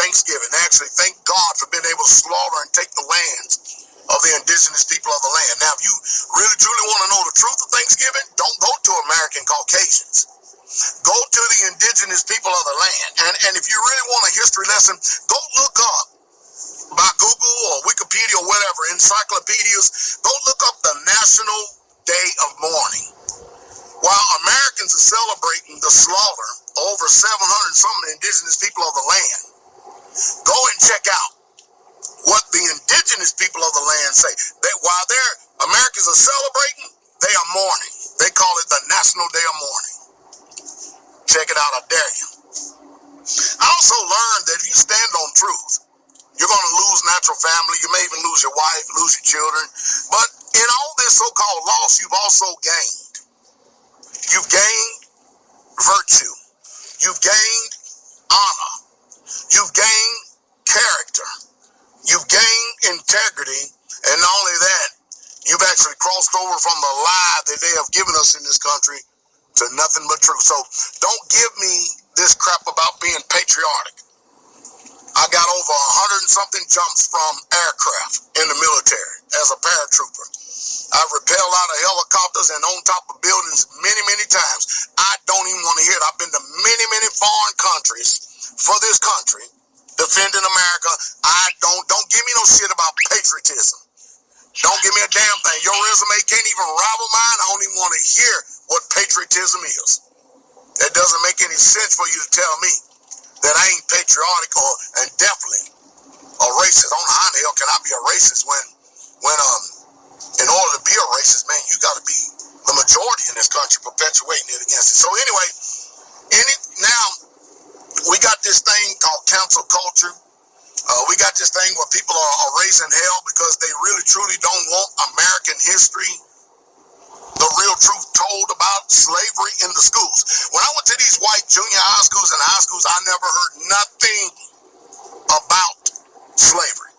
Thanksgiving. Actually, thank God for being able to slaughter and take the lands of the indigenous people of the land. Now, if you really truly want to know the truth of Thanksgiving, don't go to American Caucasians. Go to the indigenous people of the land. And if you really want a history lesson, go look up by Google or Wikipedia or whatever, encyclopedias, go look up the National Day of Mourning. While Americans are celebrating the slaughter of over 700 some of the indigenous people of the land, go and check out what the indigenous people of the land say. That while Americans are celebrating, they are mourning. They call it the National Day of Mourning. Check it out, I dare you. I also learned that if you stand on truth, you're going to lose natural family. You may even lose your wife, lose your children. But in all this so-called loss, you've also gained. You've gained virtue. You've gained honor. You've gained character. You've gained integrity. And not only that, you've actually crossed over from the lie that they have given us in this country to nothing but truth. So don't give me this crap about being patriotic. I got over 100 and something jumps from aircraft in the military as a paratrooper. I've rappelled out of helicopters and on top of buildings many, many times. I don't even want to hear it. I've been to many, many foreign countries for this country, defending America. Don't give me no shit about patriotism. Don't give me a damn thing. Your resume can't even rival mine. I don't even want to hear what patriotism is. It doesn't make any sense for you to tell me that I ain't patriotic and definitely a racist. I don't know how the hell can I be a racist when in order to be a racist, man, you got to be the majority in this country perpetuating it against it. So anyway, now we got this thing called cancel culture. We got this thing where people are raising hell because they really truly don't want American history, the real truth told about slavery in the schools. When I went to these white junior high schools and high schools, I never heard nothing about slavery.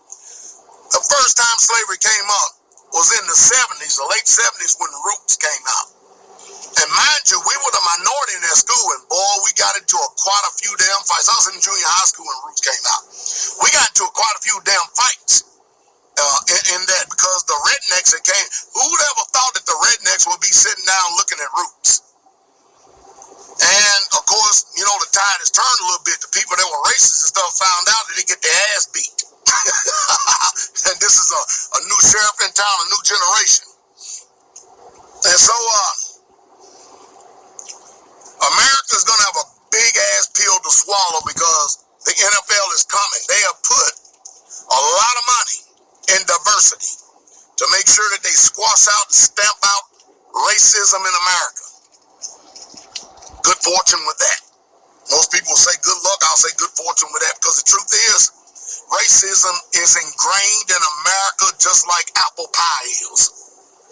The first time slavery came up was in the 70s, the late 70s, when Roots came out. And mind you, we were the minority in that school, and boy, we got into quite a few damn fights. I was in junior high school when Roots came out. We got into quite a few damn fights in that, because the rednecks that came, who'd ever thought that the rednecks would be sitting down looking at Roots? And of course, you know, the tide has turned a little bit. The people that were racist and stuff found out that they get their ass beat. And this is a new sheriff in town, a new generation. And so America's going to have a big ass pill to swallow because the NFL is coming. They have put a lot of money in diversity to make sure that they squash out and stamp out racism in America. Good fortune with that. Most people say good luck. I'll say good fortune with that, because the truth is, racism is ingrained in America just like apple pie is.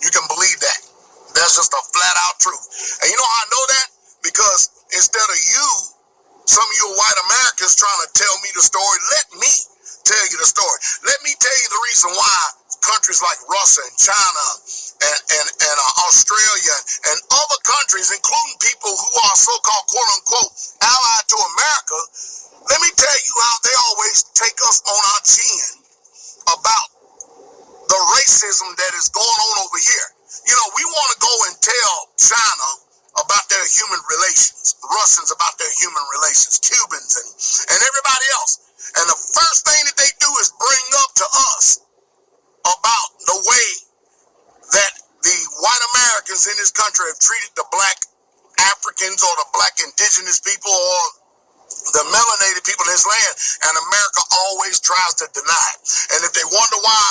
You can believe that. That's just a flat out truth. And you know how I know that? Because instead of you, some of you white Americans trying to tell me the story, let me tell you the story. Let me tell you the reason why countries like Russia and China and Australia and other countries, including people who are so-called quote-unquote allied to America, let me tell you how they always take us on our chin about the racism that is going on over here. You know, we want to go and tell China about their human relations, the Russians about their human relations, Cubans and everybody else. And the first thing that they do is bring up to us about the way that the white Americans in this country have treated the black Africans or the black indigenous people or the melanated people in this land, and America always tries to deny it. And if they wonder why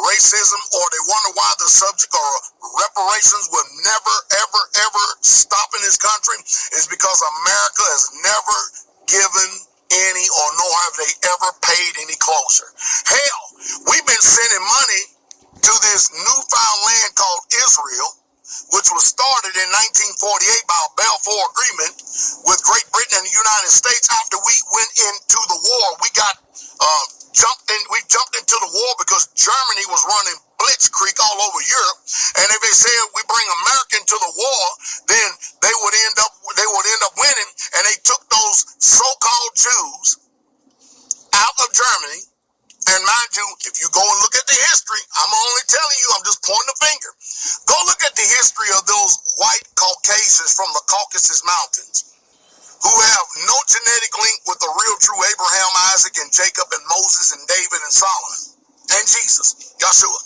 racism, or they wonder why the subject or reparations will never, ever, ever stop in this country, is because America has never given any, or nor have they ever paid any closure. Hell, we've been sending money to this newfound land called Israel, which was started in 1948 by a Balfour Agreement with Great Britain and the United States. After we went into the war, we got jumped into the war because Germany was running blitzkrieg all over Europe, and if they said we bring America into the war, then they would end up winning, and they took those so-called Jews out of Germany. And mind you, if you go and look at the history, I'm only telling you, I'm just pointing the finger. Go look at the history of those white Caucasians from the Caucasus Mountains who have no genetic link with the real true Abraham, Isaac, and Jacob, and Moses, and David, and Solomon, and Jesus, Yeshua.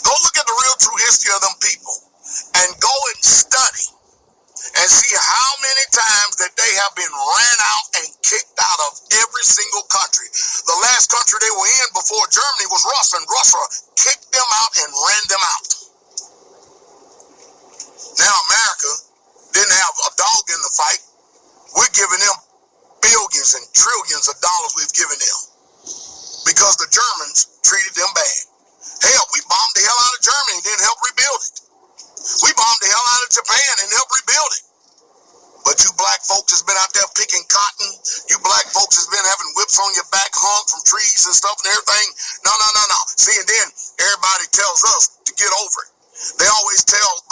Go look at the real true history of them people and go and study and see how many times that they have been ran out and kicked out of every single country. The last country they were in before Germany was Russia, and Russia kicked them out and ran them out. Now America didn't have a dog in the fight. We're giving them billions and trillions of dollars we've given them because the Germans treated them bad. Hell, we bombed the hell out of Germany and didn't help rebuild it. We bombed the hell out of Japan and helped rebuild it. But you black folks has been out there picking cotton. You black folks has been having whips on your back hung from trees and stuff and everything. No. See, and then everybody tells us to get over it. They always tell